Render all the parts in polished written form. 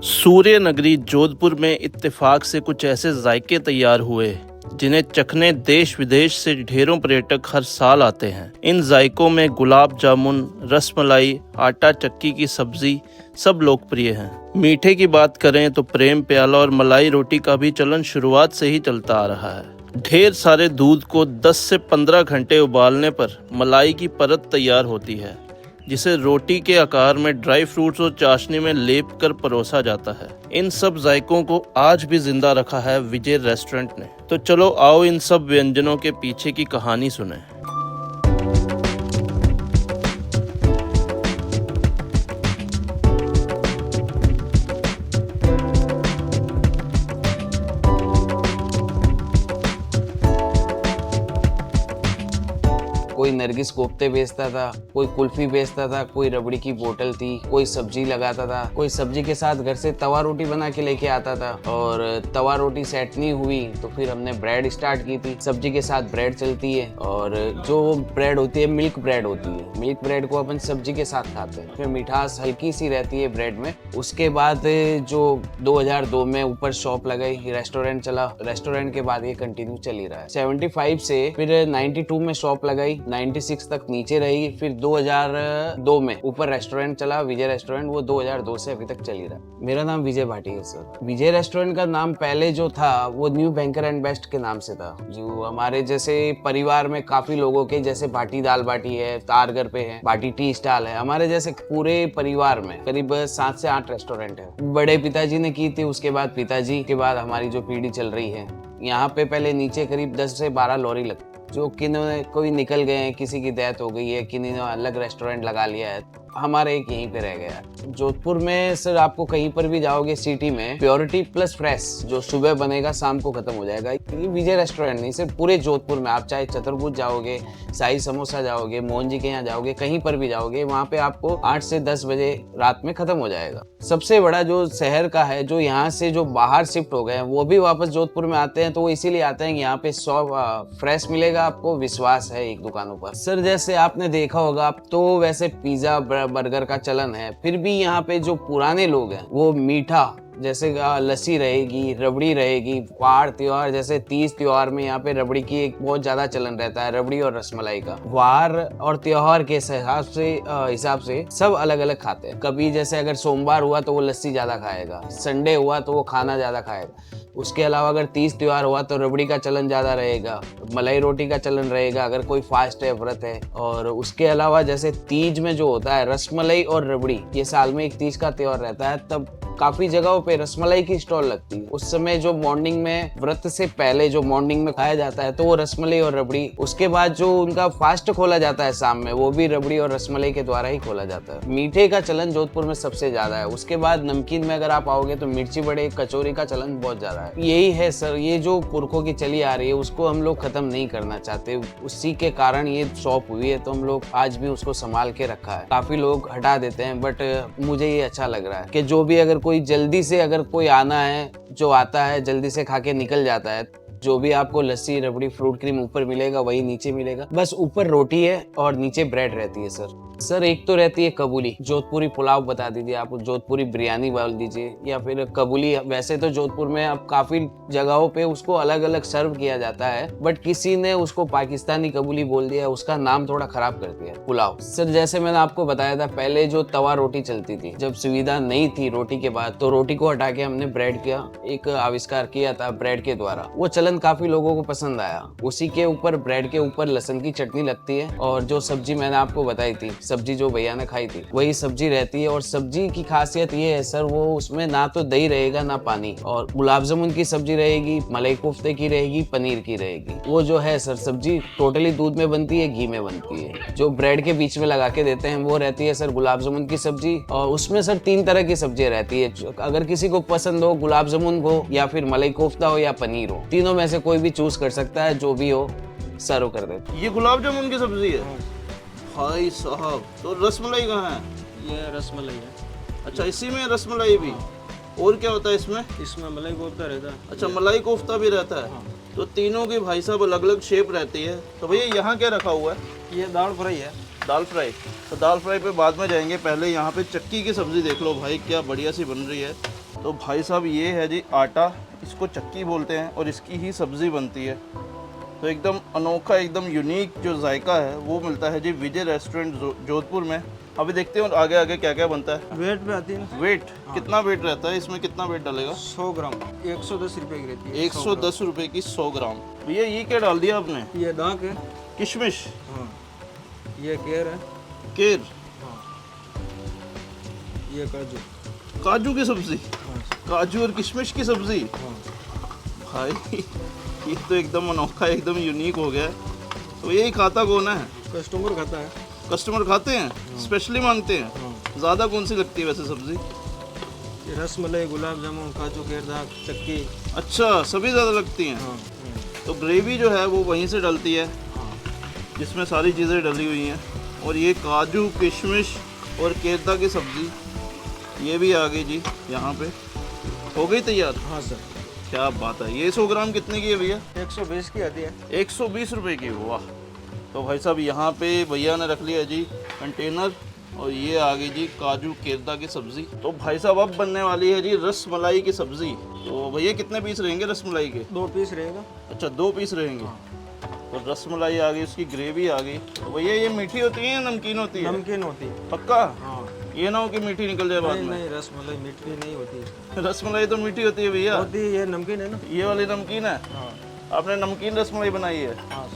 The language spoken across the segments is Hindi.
सूर्य नगरी जोधपुर में इत्तेफाक से कुछ ऐसे जायके तैयार हुए जिन्हें चखने देश विदेश से ढेरों पर्यटक हर साल आते हैं। इन जायकों में गुलाब जामुन, रसमलाई, आटा चक्की की सब्जी सब लोकप्रिय हैं। मीठे की बात करें तो प्रेम प्याला और मलाई रोटी का भी चलन शुरुआत से ही चलता आ रहा है। ढेर सारे दूध को 10 से 15 घंटे उबालने पर मलाई की परत तैयार होती है, जिसे रोटी के आकार में ड्राई फ्रूट्स और चाशनी में लेप कर परोसा जाता है। इन सब जायकों को आज भी जिंदा रखा है विजय रेस्टोरेंट ने। तो चलो आओ इन सब व्यंजनों के पीछे की कहानी सुने। कोई नरगिस कोफ्ते बेचता था, कोई कुल्फी बेचता था, कोई रबड़ी की बोतल थी, कोई सब्जी लगाता था, कोई सब्जी के साथ घर से तवा रोटी बना के लेके आता था। और तवा रोटी सेट नहीं हुई तो फिर हमने ब्रेड स्टार्ट की थी। सब्जी के साथ ब्रेड चलती है और जो ब्रेड होती है मिल्क ब्रेड होती है। मिल्क ब्रेड को अपन सब्जी के साथ खाते हैं, फिर मिठास हल्की सी रहती है ब्रेड में। उसके बाद जो 2002 में ऊपर शॉप लगाई, रेस्टोरेंट चला। रेस्टोरेंट के बाद ये कंटिन्यू चल ही रहा है। 75 से फिर 92 में शॉप लगाई, 96 तक नीचे रही, फिर 2002 में ऊपर रेस्टोरेंट चला विजय रेस्टोरेंट, वो 2002 से अभी तक चल ही रहा है। मेरा नाम विजय भाटी है सर। विजय रेस्टोरेंट का नाम पहले जो था वो न्यू बैंकर एंड बेस्ट के नाम से था। जो हमारे जैसे परिवार में काफी लोगों के, जैसे भाटी दाल बाटी है, तारगर पे है, भाटी टी स्टॉल है, हमारे जैसे पूरे परिवार में करीब 7 से 8 रेस्टोरेंट है। बड़े पिताजी ने की थी, उसके बाद पिताजी के बाद हमारी जो पीढ़ी चल रही है। यहाँ पे पहले नीचे करीब 10 से 12 लॉरी लगती, जो किन्होंने कोई निकल गए हैं, किसी की डेथ हो गई है, किन्हीं ने अलग रेस्टोरेंट लगा लिया है, हमारे एक यहीं पे रह गया। जोधपुर में सर आपको कहीं पर भी जाओगे सिटी में, प्योरिटी प्लस फ्रेश जो सुबह बनेगा शाम को खत्म हो जाएगा। ये विजय रेस्टोरेंट नहीं, सिर्फ पूरे जोधपुर में आप चाहे चतुर्भुज जाओगे, साई समोसा जाओगे, मोहन जी के यहाँ जाओगे, कहीं पर भी जाओगे, वहाँ पे आपको 8 से 10 बजे रात में खत्म हो जाएगा। सबसे बड़ा जो शहर का है, जो यहाँ से जो बाहर शिफ्ट हो गए हैं वो भी वापस जोधपुर में आते हैं, तो वो इसीलिए आते हैं कि यहाँ पे फ्रेश मिलेगा आपको, विश्वास है एक दुकानों पर। सर जैसे आपने देखा होगा, अब तो वैसे पिज्जा बर्गर का चलन है, फिर भी यहाँ पे जो पुराने लोग हैं वो मीठा, जैसे लस्सी रहेगी, रबड़ी रहेगी। वार त्योहार जैसे तीज त्योहार में यहाँ पे रबड़ी की एक बहुत ज्यादा चलन रहता है, रबड़ी और रसमलाई का। वार और त्योहार के हिसाब से सब अलग अलग खाते हैं। कभी जैसे अगर सोमवार हुआ तो वो लस्सी ज्यादा खाएगा, संडे हुआ तो वो खाना ज्यादा खाएगा। उसके अलावा अगर तीज त्योहार हुआ तो रबड़ी का चलन ज्यादा रहेगा, मलाई रोटी का चलन रहेगा अगर कोई फास्ट है, व्रत है। और उसके अलावा जैसे तीज में जो होता है रसमलाई और रबड़ी, ये साल में एक तीज का त्योहार रहता है, तब काफी जगहों पे रसमलाई की स्टॉल लगती है। उस समय जो मॉर्निंग में, व्रत से पहले जो मॉर्निंग में खाया जाता है तो वो रसमलाई और रबड़ी। उसके बाद जो उनका फास्ट खोला जाता है शाम में, वो भी रबड़ी और रसमलाई के द्वारा ही खोला जाता है। मीठे का चलन जोधपुर में सबसे ज्यादा है। उसके बाद नमकीन में अगर आप आओगे तो मिर्ची बड़े, कचौरी का चलन बहुत ज्यादा है। यही है सर, ये जो पुरखों की चली आ रही है उसको हम लोग खत्म नहीं करना चाहते, उसी के कारण ये शॉप हुई है, तो हम लोग आज भी उसको संभाल के रखा है। काफी लोग हटा देते हैं, बट मुझे ये अच्छा लग रहा है कि जो भी अगर कोई जल्दी से अगर कोई आना है, जो आता है जल्दी से खा के निकल जाता है। जो भी आपको लस्सी, रबड़ी, फ्रूट क्रीम ऊपर मिलेगा वही नीचे मिलेगा, बस ऊपर रोटी है और नीचे ब्रेड रहती है सर एक तो रहती है कबूली, जोधपुरी पुलाव बता दीजिए आप, जोधपुरी बिरयानी बोल दीजिए, या फिर कबूली। वैसे तो जोधपुर में अब काफी जगहों पे उसको अलग अलग सर्व किया जाता है, बट किसी ने उसको पाकिस्तानी कबूली बोल दिया, उसका नाम थोड़ा खराब कर दिया, पुलाव। सर जैसे मैंने आपको बताया था, पहले जो तवा रोटी चलती थी, जब सुविधा नहीं थी रोटी के बाद, तो रोटी को हटा के हमने ब्रेड का एक आविष्कार किया था ब्रेड के द्वारा। वो चलन काफी लोगों को पसंद आया। उसी के ऊपर, ब्रेड के ऊपर लहसुन की चटनी लगती है, और जो सब्जी मैंने आपको बताई थी, सब्जी जो भैया ने खाई थी वही सब्जी रहती है। और सब्जी की खासियत ये है सर, वो उसमें ना तो दही रहेगा ना पानी, और गुलाब जामुन की सब्जी रहेगी, मलाई कोफ्ते की रहेगी, पनीर की रहेगी। वो जो है सर सब्जी टोटली दूध में बनती है, घी में बनती है। जो ब्रेड के बीच में लगा के देते हैं वो रहती है सर गुलाब जामुन की सब्जी, और उसमें सर 3 तरह की सब्जियां रहती है। अगर किसी को पसंद हो, गुलाब जामुन हो या फिर मलाई कोफ्ता हो या पनीर हो, तीनों में से कोई भी चूज कर सकता है, जो भी हो सर्व कर देते। ये गुलाब जामुन की सब्जी है भाई साहब। तो रसमलाई कहाँ है? ये रसमलाई है। अच्छा, इसी में रसमलाई भी। और क्या होता है इसमें? इसमें मलाई कोफ्ता रहता है। अच्छा, मलाई कोफ्ता भी रहता है। तो तीनों की भाई साहब अलग अलग शेप रहती है। तो भैया यहाँ क्या रखा हुआ है? ये दाल फ्राई है। दाल फ्राई। तो दाल फ्राई पे बाद में जाएंगे, पहले यहाँ पे चक्की की सब्जी देख लो भाई, क्या बढ़िया सी बन रही है। तो भाई साहब ये है जी आटा, इसको चक्की बोलते हैं और इसकी ही सब्ज़ी बनती है। तो एकदम अनोखा, एकदम यूनिक जो जायका है वो मिलता है जी विजय रेस्टोरेंट जोधपुर में। अभी देखते हैं और आगे आगे क्या क्या बनता है। वेट पे आती है ना, वेट कितना वेट रहता है इसमें, कितना वेट डालेगा? 100 ग्राम 110 रुपए की रहती है। 110 रुपए की 100 ग्राम। भैया ये क्या डाल दिया आपने? ये दाक है। किशमिश, हाँ, ये केर है। केर, हाँ, ये काजू। काजू की सब्जी, हाँ, काजू और किशमिश की सब्जी। हाँ। भाई ये तो एकदम अनोखा, एकदम यूनिक हो गया है। तो यही खाता कौन है? कस्टमर खाता है। कस्टमर खाते हैं, स्पेशली मांगते हैं। हाँ। ज़्यादा कौन सी लगती है वैसे सब्जी? ये रस मलाई, गुलाब जामुन, काजू केर, दाक, चक्की। अच्छा, सभी ज़्यादा लगती हैं। हाँ, तो ग्रेवी जो है वो वहीं से डलती है, हाँ। जिसमें सारी चीज़ें डली हुई हैं। और ये काजू, किशमिश और केरदा की सब्ज़ी ये भी आ गई जी यहाँ पे, हो गई तैयार। हाँ सर। क्या बात है। ये 100 ग्राम कितने की है भैया? 120 की आती है। 120 रुपए की। वाह। तो भाई साहब यहाँ पे भैया ने रख लिया जी कंटेनर, और ये आ गई जी काजू केरदा की सब्ज़ी। तो भाई साहब अब बनने वाली है जी रस मलाई की सब्ज़ी। तो भैया कितने पीस रहेंगे रस मलाई के? 2 पीस रहेगा। अच्छा, 2 पीस रहेंगे। तो रस मलाई आ गई, उसकी ग्रेवी आ गई। तो भैया ये मीठी होती है या नमकीन होती है? नमकीन होती है। पक्का? हाँ। ये ना हो कि मीठी निकल जाए बाद नहीं में। नहीं, रस मलाई मीठी नहीं होती है। रस मलाई तो मीठी होती है भैया। होती है, ये नमकीन है ना। ये वाली नमकीन है। हाँ। आपने नमकीन रस मलाई बनाई है। हाँ।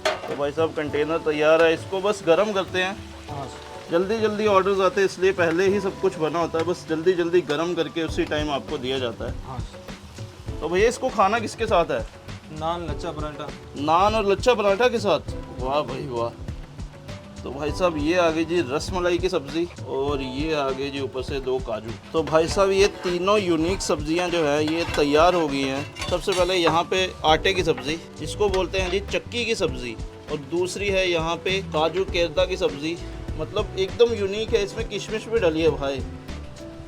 तो भाई साहब कंटेनर तैयार है, इसको बस गर्म करते हैं। हाँ। जल्दी जल्दी ऑर्डर्स आते हैं, इसलिए पहले ही सब कुछ बना होता है, बस जल्दी जल्दी गर्म करके उसी टाइम आपको दिया जाता है। हाँ। तो भैया इसको खाना किसके साथ है? नान, लच्छा पराठा। नान और लच्छा पराठा के साथ। वाह भाई वाह। तो भाई साहब ये आ गई जी रस मलाई की सब्ज़ी, और ये आ गई जी ऊपर से 2 काजू। तो भाई साहब ये तीनों यूनिक सब्जियां जो है ये तैयार हो गई हैं। सबसे पहले यहाँ पे आटे की सब्ज़ी, जिसको बोलते हैं जी चक्की की सब्ज़ी, और दूसरी है यहाँ पे काजू केरदा की सब्ज़ी। मतलब एकदम यूनिक है, इसमें किशमिश भी डली है भाई।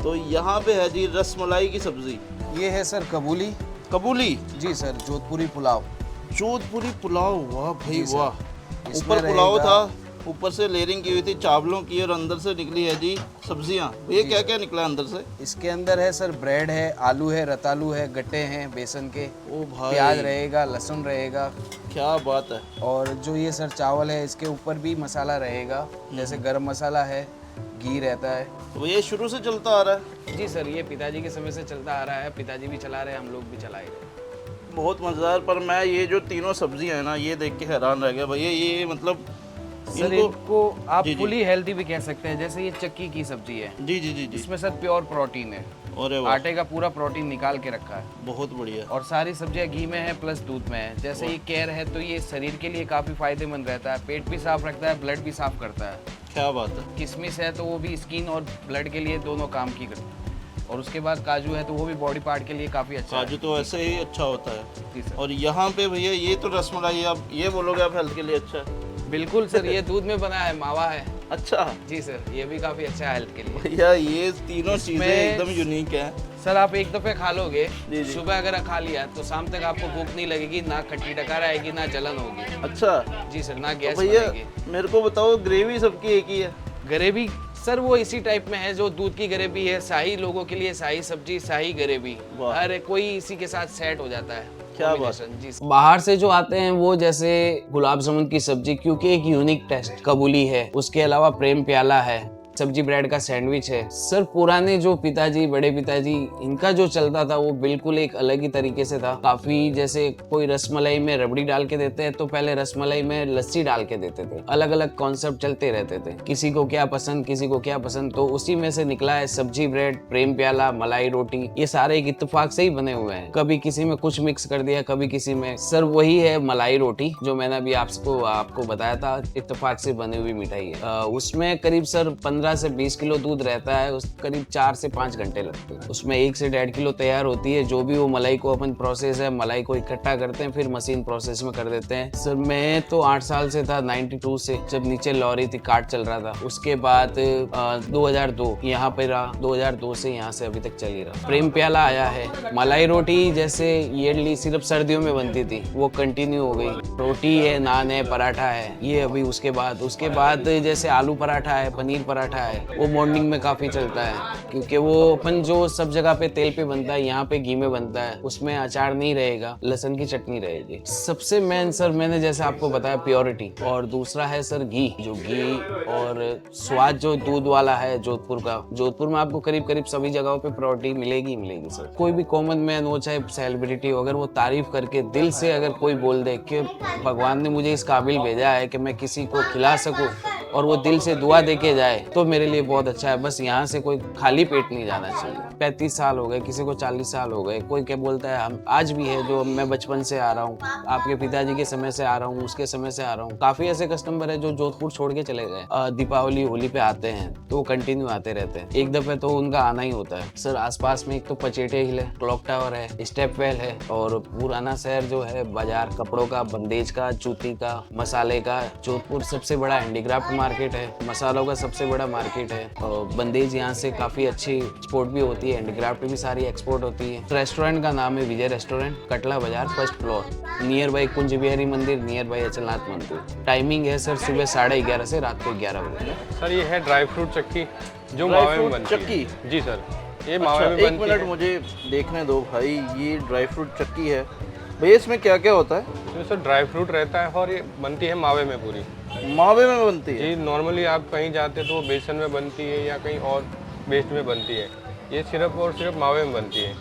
तो यहाँ पे है जी रस मलाई की सब्ज़ी। ये है सर कबूली। कबूली, जी सर, जोधपुरी पुलाव। जोधपुरी पुलाव। वाह भाई जी सर। वाह। इसमें ऊपर पुलाव रहेगा- था, ऊपर से लेयरिंग की हुई थी चावलों की, और अंदर से निकली है जी सब्जियां। ये क्या क्या निकला है अंदर से? इसके अंदर है सर ब्रेड है, आलू है, रतालू है, गट्टे हैं बेसन के, ओ भाई, प्याज रहेगा, लहसुन रहेगा, क्या बात है। और जो ये सर चावल है इसके ऊपर भी मसाला रहेगा, जैसे गरम मसाला है, घी रहता है। तो ये शुरू से चलता आ रहा है। जी सर, ये पिताजी के समय से चलता आ रहा है, पिताजी भी चला रहे हैं, हम लोग भी चला ही रहे हैं। बहुत मज़ेदार। पर मैं ये जो तीनों सब्जियां हैं ना, ये देख के हैरान रह गया भैया। ये मतलब सर इनको इनको आप जी, जी। फुली हेल्दी भी कह सकते हैं। जैसे ये चक्की की सब्जी है, जी जी जी जी। इसमें सर प्योर प्रोटीन है, अरे वाह, आटे का पूरा प्रोटीन निकाल के रखा है, बहुत बढ़िया। और सारी सब्जियां घी में है प्लस दूध में है। जैसे ये केर है तो ये शरीर के लिए काफ़ी फायदेमंद रहता है, पेट भी साफ रखता है, ब्लड भी साफ करता है। क्या बात है। किशमिश है तो वो भी स्किन और ब्लड के लिए दोनों काम की करती है। और उसके बाद काजू है तो वो भी बॉडी पार्ट के लिए काफ़ी अच्छा काजू है। तो ऐसे ही अच्छा होता है। जी सर, और यहाँ पे भैया ये तो रसमलाई है, आप ये बोलोगे आप हेल्थ के लिए अच्छा है? बिल्कुल सर, ये दूध में बना है, मावा है। अच्छा जी सर, ये भी काफ़ी अच्छा है हेल्थ के लिए। भैया, ये तीनों चीज़ें इसमें- एकदम यूनिक हैं। सर आप एक दफ़े खा लोगे, जी, जी। सुबह अगर खा लिया तो शाम तक आपको भूख नहीं लगेगी, ना खट्टी डकार आएगी, ना जलन होगी। अच्छा जी सर, ना तो गैस भैया बनेगी। मेरे को बताओ, ग्रेवी सबकी एक ही है? ग्रेवी सर वो इसी टाइप में है जो दूध की ग्रेवी है, शाही लोगों के लिए शाही सब्जी, शाही ग्रेवी, वाह। हर कोई इसी के साथ सेट हो जाता है। क्या बात। Combination, जी सर। बाहर से जो आते हैं वो जैसे गुलाब जामुन की सब्जी, क्योंकि एक यूनिक टेस्ट कबूली है, उसके अलावा प्रेम प्याला है, सब्जी ब्रेड का सैंडविच है। सर पुराने जो पिताजी, बड़े पिताजी, इनका जो चलता था वो बिल्कुल एक अलग ही तरीके से था। काफी जैसे कोई रसमलाई में रबड़ी डाल के देते हैं तो पहले रसमलाई में लस्सी डाल के देते थे। अलग अलग कॉन्सेप्ट चलते रहते थे, किसी को क्या पसंद, किसी को क्या पसंद, तो उसी में से निकला है सब्जी ब्रेड, प्रेम प्याला, मलाई रोटी। ये सारे एक इत्तेफाक से ही बने हुए हैं, कभी किसी में कुछ मिक्स कर दिया, कभी किसी में। सर वही है मलाई रोटी जो मैंने अभी आपको बताया था, इत्तेफाक से बनी हुई मिठाई है। उसमें करीब सर 15 से 20 किलो दूध रहता है, उस करीब 4 से 5 घंटे लगते हैं। उसमें 1 से 1.5 किलो तैयार होती है। जो भी वो मलाई को अपन प्रोसेस है, मलाई को इकट्ठा करते हैं, फिर मशीन प्रोसेस में कर देते हैं। सर मैं तो 8 साल से था, 92 से, जब नीचे लॉरी थी, कार्ट चल रहा था। उसके बाद 2002 यहाँ पे रहा, 2002 से यहाँ से अभी तक चल ही रहा। प्रेम प्याला आया है। मलाई रोटी जैसे ईयरली सिर्फ सर्दियों में बनती थी, वो कंटिन्यू हो गई। रोटी है, नान है, पराठा है, ये अभी उसके बाद जैसे आलू पराठा है, पनीर पराठा पराठा है वो मॉर्निंग में काफ़ी चलता है, क्योंकि वो अपन जो सब जगह पे तेल पे बनता है, यहाँ पे घी में बनता है, उसमें अचार नहीं रहेगा, लहसुन की चटनी रहेगी। सबसे मेन सर मैंने जैसे आपको बताया प्योरिटी, और दूसरा है सर घी, जो घी और स्वाद जो दूध वाला है जोधपुर का। जोधपुर में आपको करीब करीब सभी जगहों पे प्योरिटी मिलेगी मिलेगी सर। कोई भी कॉमन मैन हो चाहे सेलिब्रिटी हो, अगर वो तारीफ करके दिल से अगर कोई बोल दे कि भगवान ने मुझे इस काबिल भेजा है कि मैं किसी को खिला सकूं, और वो दिल से दुआ दे के जाए, तो मेरे लिए बहुत अच्छा है। बस यहाँ से कोई खाली पेट नहीं जाना चाहिए। 35 साल हो गए, किसी को 40 साल हो गए, कोई क्या बोलता है हम आज भी है जो मैं बचपन से आ रहा हूँ, आपके पिताजी के समय से आ रहा हूँ, उसके समय से आ रहा हूँ। काफी ऐसे कस्टमर है जो जोधपुर छोड़ के चले गए, दीपावली होली पे आते हैं तो वो कंटिन्यू आते रहते हैं, एक दफे तो उनका आना ही होता है सर। आसपास में एक तो पचेटे हिल है, क्लॉक टावर है, स्टेप वेल है, और पुराना शहर जो है बाजार कपड़ों का, बंदेज का, जूती का, मसाले का। जोधपुर सबसे बड़ा हैंडीक्राफ्ट मार्केट है, मसालों का सबसे बड़ा मार्केट है, और बंदेज यहाँ से काफी अच्छी एक्सपोर्ट भी होती है, हैंडीक्राफ्ट भी सारी एक्सपोर्ट होती है। रेस्टोरेंट का नाम है विजय रेस्टोरेंट, कटला बाजार, first floor, near by Kunj Bihari मंदिर, नियर बाई अचलनाथ मंदिर। टाइमिंग है सर सुबह 11:30 से रात को 11 बजे। सर ये है ड्राई फ्रूट चक्की जो ड्राई मावे में फ्रूट बनती है। चक्की? जी सर, ये अच्छा, मावे में एक बनती मिनट है। मुझे देखने दो भाई, ये ड्राई फ्रूट चक्की है भैया, इसमें क्या क्या होता है? इसमें सर ड्राई फ्रूट रहता है और ये बनती है मावे में पूरी। मावे में बनती है? जी, नॉर्मली आप कहीं जाते हैं तो वो बेसन में बनती है या कहीं और बेस्ट में बनती है, ये सिर्फ और सिर्फ मावे में बनती है।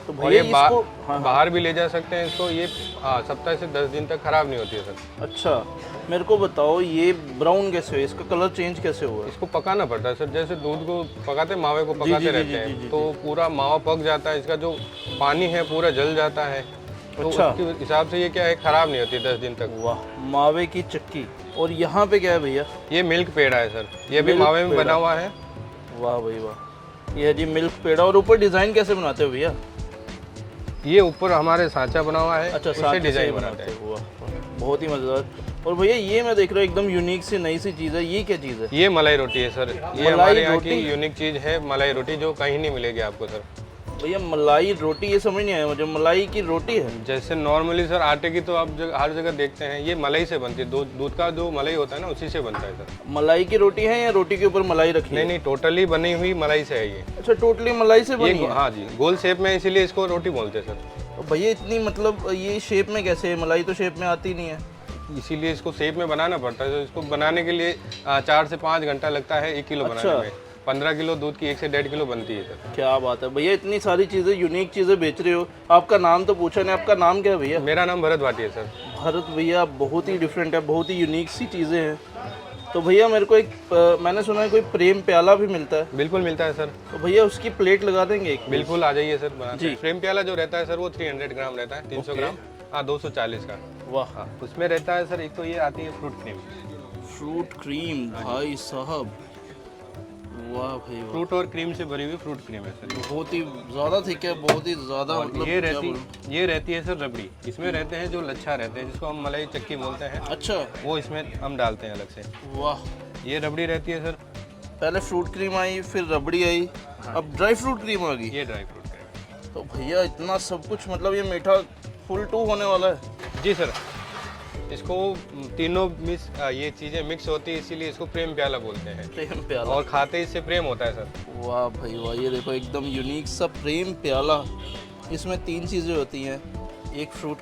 तो और भैया ये इसको हाँ, बाहर भी ले जा सकते हैं इसको, ये सप्ताह से 10 दिन तक खराब नहीं होती है सर। अच्छा, मेरे को बताओ ये ब्राउन कैसे हुआ, इसका कलर चेंज कैसे हुआ? इसको पकाना पड़ता है सर, जैसे दूध को पकाते मावे को पकाते जी, रहते जी, हैं जी, तो पूरा मावा पक जाता है, इसका जो पानी है पूरा जल जाता है, तो अच्छा। उसके हिसाब से ये क्या है खराब नहीं होती 10 दिन तक। वाह, मावे की चक्की। और यहाँ पे क्या है भैया? ये मिल्क पेड़ा है सर, ये भी मिल्क मावे में पेड़ा। बना हुआ है। वाह भाई वाह, ये है जी मिल्क पेड़ा। और ऊपर डिजाइन कैसे बनाते हो भैया? ये ऊपर हमारे सांचा बना हुआ है, अच्छा, उससे साथ डिजाइन बनाते हैं। हो। वाह, बहुत ही मजेदार। और भैया ये मैं देख रहा हूँ एकदम यूनिक सी नई सी चीज़ है, ये क्या चीज़ है? ये मलाई रोटी है सर, ये मलाई हमारे यहाँ रोटी? की यूनिक चीज है मलाई रोटी, जो कहीं नहीं मिलेगी आपको सर। भैया मलाई रोटी, ये समझ नहीं आया मुझे, मलाई की रोटी है? जैसे नॉर्मली सर आटे की तो आप हर जगह देखते हैं, ये मलाई से बनती है, दूध का जो मलाई होता है ना उसी से बनता है सर। मलाई की रोटी है या रोटी के ऊपर मलाई रखी है? नहीं, टोटली बनी हुई मलाई से है ये। अच्छा, टोटली मलाई से बनी ये है? हाँ जी, गोल शेप में, इसीलिए इसको रोटी बोलते हैं सर। तो भैया इतनी मतलब ये शेप में कैसे है? मलाई तो शेप में आती नहीं है। इसीलिए इसको शेप में बनाना पड़ता है, तो इसको बनाने के लिए 4 से 5 घंटा लगता है 1 किलो बनाने में। 15 किलो दूध की 1 से 1.5 किलो बनती है सर। क्या बात है भैया, इतनी सारी चीज़ें, यूनिक चीज़ें बेच रहे हो। आपका नाम तो पूछा नहीं, आपका नाम क्या है भैया? मेरा नाम भरत भाटी है सर। भरत भैया, बहुत ही डिफरेंट है, बहुत ही यूनिक सी चीज़ें हैं। तो भैया मेरे को एक मैंने सुना है कोई प्रेम प्याला भी मिलता है? बिल्कुल मिलता है सर। तो भैया उसकी प्लेट लगा देंगे एक? बिल्कुल, आ जाइए सर बनाते जी। हैं। फ्रेम प्याला जो रहता है सर वो 300 ग्राम रहता है, 300 ग्राम, 240 का। वाह, हाँ, उसमें रहता है सर, एक तो ये आती है फ्रूट क्रीम। फ्रूट क्रीम भाई साहब, वाह भाई वाह, फ्रूट और क्रीम से भरी हुई फ्रूट क्रीम है सर। बहुत ही ज़्यादा थिक है, बहुत ही ज़्यादा। और मतलब ये क्या रहती बोलूं? ये रहती है सर रबड़ी, इसमें रहते हैं जो लच्छा रहते हैं, जिसको हम मलाई चक्की बोलते हैं, अच्छा, वो इसमें हम डालते हैं अलग से। वाह। ये रबड़ी रहती है सर, पहले फ्रूट क्रीम आई, फिर रबड़ी आई, अब ड्राई फ्रूट क्रीम आ गई। ये ड्राई फ्रूट क्रीम। तो भैया इतना सब कुछ, मतलब ये मीठा फुल टू होने वाला है। जी सर, इसको तीनों ये चीज़ें मिक्स होती है, इसीलिए इसको प्रेम प्याला बोलते हैं, प्रेम प्याला। और खाते इससे प्रेम होता है सर। वाह भाई वाह, ये देखो एकदम यूनिक सा प्रेम प्याला। इसमें 3 चीज़ें होती हैं, एक फ्रूट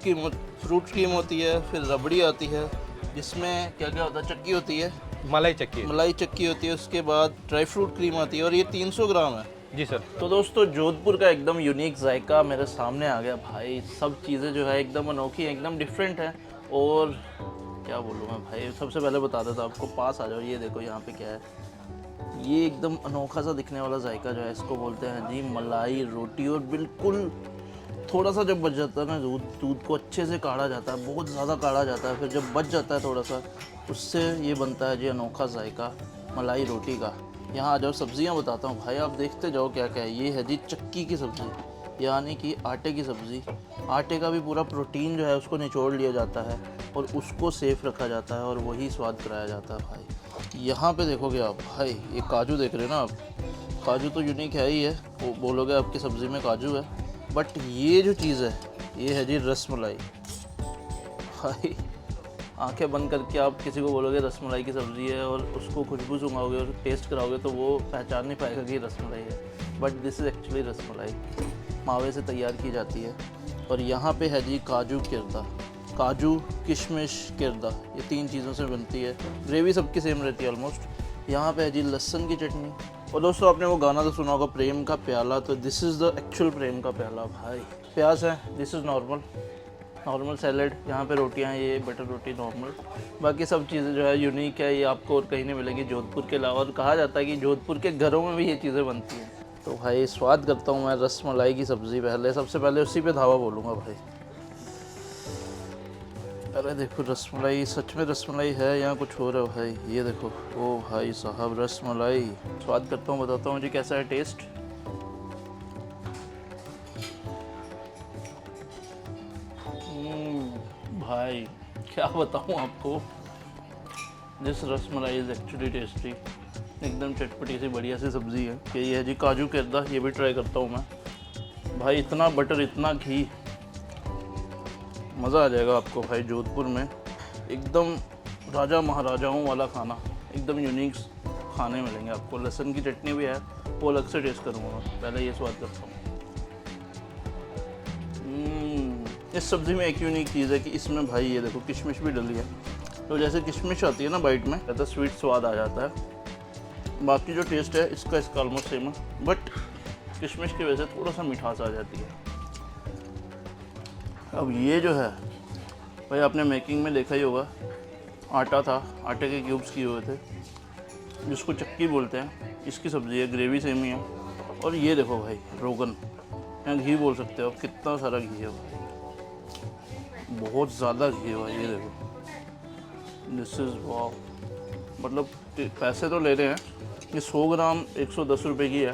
क्रीम होती है, फिर रबड़ी आती है, जिसमें क्या क्या होता है, चक्की होती है, मलाई चक्की। मलाई चक्की होती है, उसके बाद ड्राई फ्रूट क्रीम आती है, और ये 300 ग्राम है। जी सर। तो दोस्तों जोधपुर का एकदम यूनिक जायका मेरे सामने आ गया भाई। सब चीज़ें जो है एकदम अनोखी हैं, एकदम डिफरेंट है। और क्या बोलूँ मैं भाई, सबसे पहले बता देता आपको, पास आ जाओ, ये देखो यहाँ पे क्या है। ये एकदम अनोखा सा दिखने वाला जायका जो है, इसको बोलते हैं जी मलाई रोटी। और बिल्कुल थोड़ा सा जब बच जाता है ना दूध को अच्छे से काढ़ा जाता है, बहुत ज़्यादा काढ़ा जाता है, फिर जब बच जाता है थोड़ा सा, उससे ये बनता है जी अनोखा जायका मलाई रोटी का। यहाँ आ जाओ, सब्जियाँ बताता हूँ भाई, आप देखते जाओ क्या क्या है। ये है जी चक्की की सब्ज़ी, यानी कि आटे की सब्ज़ी। आटे का भी पूरा प्रोटीन जो है उसको निचोड़ लिया जाता है और उसको सेफ रखा जाता है और वही स्वाद कराया जाता है भाई। यहाँ पे देखोगे आप भाई, ये काजू देख रहे हैं ना आप, काजू तो यूनिक है ही है, वो बोलोगे आपकी सब्ज़ी में काजू है, बट ये जो चीज़ है ये है जी रसमलाई। भाई आंखें बंद करके आप किसी को बोलोगे रसमलाई की सब्ज़ी है और उसको खुशबू सुंघाओगे और टेस्ट कराओगे तो वो पहचान नहीं पाएगा कि ये रसमलाई है। But this is actually rasmalai, मावे से तैयार की जाती है। और यहाँ पे है जी काजू किरदा, काजू किशमिश किरदा, ये 3 चीज़ों से बनती है। ग्रेवी सबकी सेम रहती है ऑलमोस्ट। यहाँ पे है जी लहसुन की चटनी। और दोस्तों आपने वो गाना तो सुना होगा प्रेम का प्याला, तो दिस इज़ द एक्चुअल प्रेम का प्याला भाई। प्याज है, दिस इज़ नॉर्मल सैलड। यहाँ पे रोटियाँ हैं, ये बटर रोटी नॉर्मल। बाकी सब चीज़ें जो है यूनिक है, ये आपको और कहीं नहीं मिलेगी जोधपुर के अलावा। और कहा जाता है कि जोधपुर के घरों में भी ये चीज़ें बनती हैं। तो भाई स्वाद करता हूँ मैं रसमलाई की सब्ज़ी। सबसे पहले उसी पे धावा बोलूँगा भाई। अरे देखो रसमलाई, सच में रसमलाई है या कुछ हो रहा है भाई। ये देखो, ओ भाई साहब रसमलाई। स्वाद करता हूँ, बताता हूँ जी कैसा है टेस्ट। भाई क्या बताऊँ आपको, this rasmalai is actually tasty. एकदम चटपटी सी बढ़िया सी सब्ज़ी है। कि ये है जी काजू किरदा, ये भी ट्राई करता हूँ मैं। भाई इतना बटर, इतना घी, मज़ा आ जाएगा आपको भाई। जोधपुर में एकदम राजा महाराजाओं वाला खाना, एकदम यूनिक खाने मिलेंगे आपको। लहसुन की चटनी भी है, वो अलग से टेस्ट करूँगा। पहले ये स्वाद करता हूँ। इस सब्ज़ी में एक यूनिक चीज़ है कि इसमें भाई ये देखो किशमिश भी डली है। तो जैसे किशमिश आती है ना बाइट में, तो स्वीट स्वाद आ जाता है। बाकी जो टेस्ट है इसका ऑलमोस्ट सेम है, बट किशमिश की वजह से थोड़ा सा मिठास आ जाती है। अब ये जो है भाई, आपने मेकिंग में देखा ही होगा, आटा था, आटे के क्यूब्स किए हुए थे, जिसको चक्की बोलते हैं। इसकी सब्ज़ी है, ग्रेवी सेम ही है। और ये देखो भाई रोगन या घी बोल सकते हो, कितना सारा घी है भाई, बहुत ज़्यादा घी है भाई। ये देखो, दिस इज़ वाव। मतलब पैसे तो ले रहे हैं, ये 100 ग्राम 110 रुपये की है,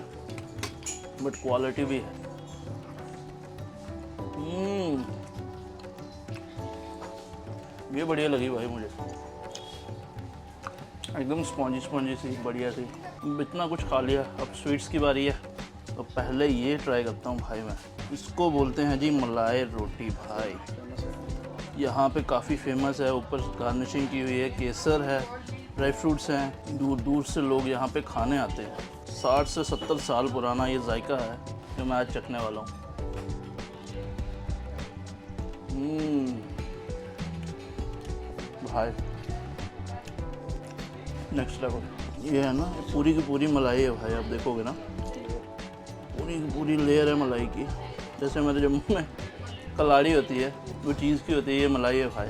बट क्वालिटी भी है। ये बढ़िया लगी भाई मुझे, एकदम स्पॉन्जी सी, बढ़िया सी। इतना कुछ खा लिया, अब स्वीट्स की बारी है। तो पहले ये ट्राई करता हूँ भाई मैं। इसको बोलते हैं जी मलाई रोटी भाई। यहाँ पे काफ़ी फेमस है, ऊपर गार्निशिंग की हुई है, केसर है, ड्राई फ्रूट्स हैं। दूर दूर से लोग यहाँ पे खाने आते हैं। 60 से 70 साल पुराना ये जायका है जो मैं आज चखने वाला हूँ। भाई नेक्स्ट लेवल। ये है ना, पूरी की पूरी मलाई है भाई। आप देखोगे ना, पूरी की पूरी लेयर है मलाई की। जैसे मेरे जम्मू में कलाड़ी होती है, वो चीज़ की होती है, ये मलाई है भाई।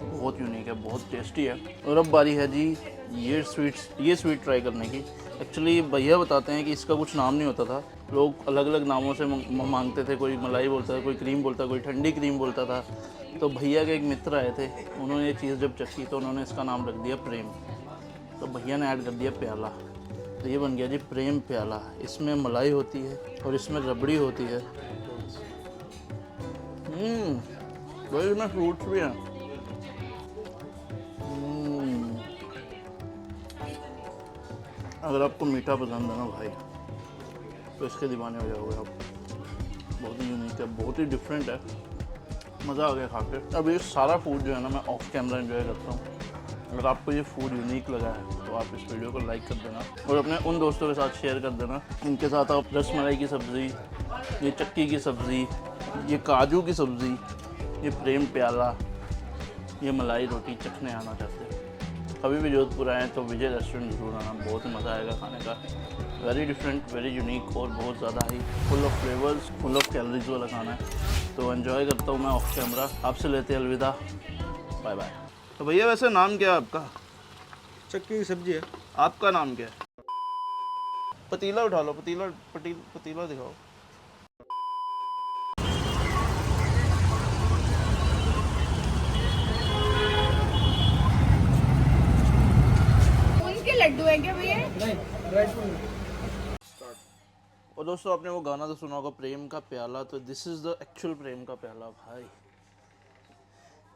बहुत यूनिक है, बहुत टेस्टी है। और अब बारी है जी ये स्वीट ट्राई करने की। एक्चुअली भैया बताते हैं कि इसका कुछ नाम नहीं होता था, लोग अलग अलग नामों से मांगते थे। कोई मलाई बोलता था, कोई क्रीम बोलता था, कोई ठंडी क्रीम बोलता था। तो भैया के एक मित्र आए थे, उन्होंने ये चीज़ जब चखी तो उन्होंने इसका नाम रख दिया प्रेम। तो भैया ने ऐड कर दिया प्याला, तो ये बन गया जी प्रेम प्याला। इसमें मलाई होती है और इसमें रबड़ी होती है। भाई इसमें फ्रूट्स भी हैं। अगर आपको मीठा पसंद है ना भाई, तो इसके दीवाने हो जाओगे आप। बहुत ही यूनिक है, बहुत ही डिफरेंट है, मज़ा आ गया खा के। अब ये सारा फूड जो है ना, मैं ऑफ कैमरा एंजॉय करता हूँ। अगर आपको ये फूड यूनिक लगा है तो आप इस वीडियो को लाइक कर देना और अपने उन दोस्तों के साथ शेयर कर देना। इनके साथ आप रसमलाई की सब्ज़ी, ये चक्की की सब्ज़ी, ये काजू की सब्ज़ी, ये प्रेम प्याला, ये मलाई रोटी चखने आना चाहते हैं, कभी भी जोधपुर आएँ तो विजय रेस्टोरेंट ज़रूर आना। बहुत मज़ा आएगा खाने का। वेरी डिफरेंट, वेरी यूनिक और बहुत ज़्यादा ही full of flavours, full of calories वाला खाना है। तो एंजॉय करता हूँ मैं ऑफ कैमरा। आपसे लेते हैं अलविदा, बाय बाय। तो भैया वैसे नाम क्या है आपका? चक्की की सब्जी है। आपका नाम क्या है? पतीला उठा लो, पतीला दिखाओ। उनके लड्डू है क्या भैया? और दोस्तों आपने वो गाना तो सुना होगा प्रेम का प्याला, तो दिस इज़ द एक्चुअल प्रेम का प्याला भाई।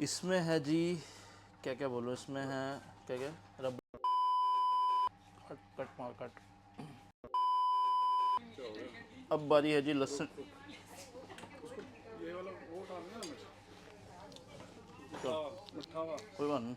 इसमें है जी क्या क्या बोलो, इसमें है क्या क्या रब कट। अब बारी है जी लहसुन। कोई बात नहीं।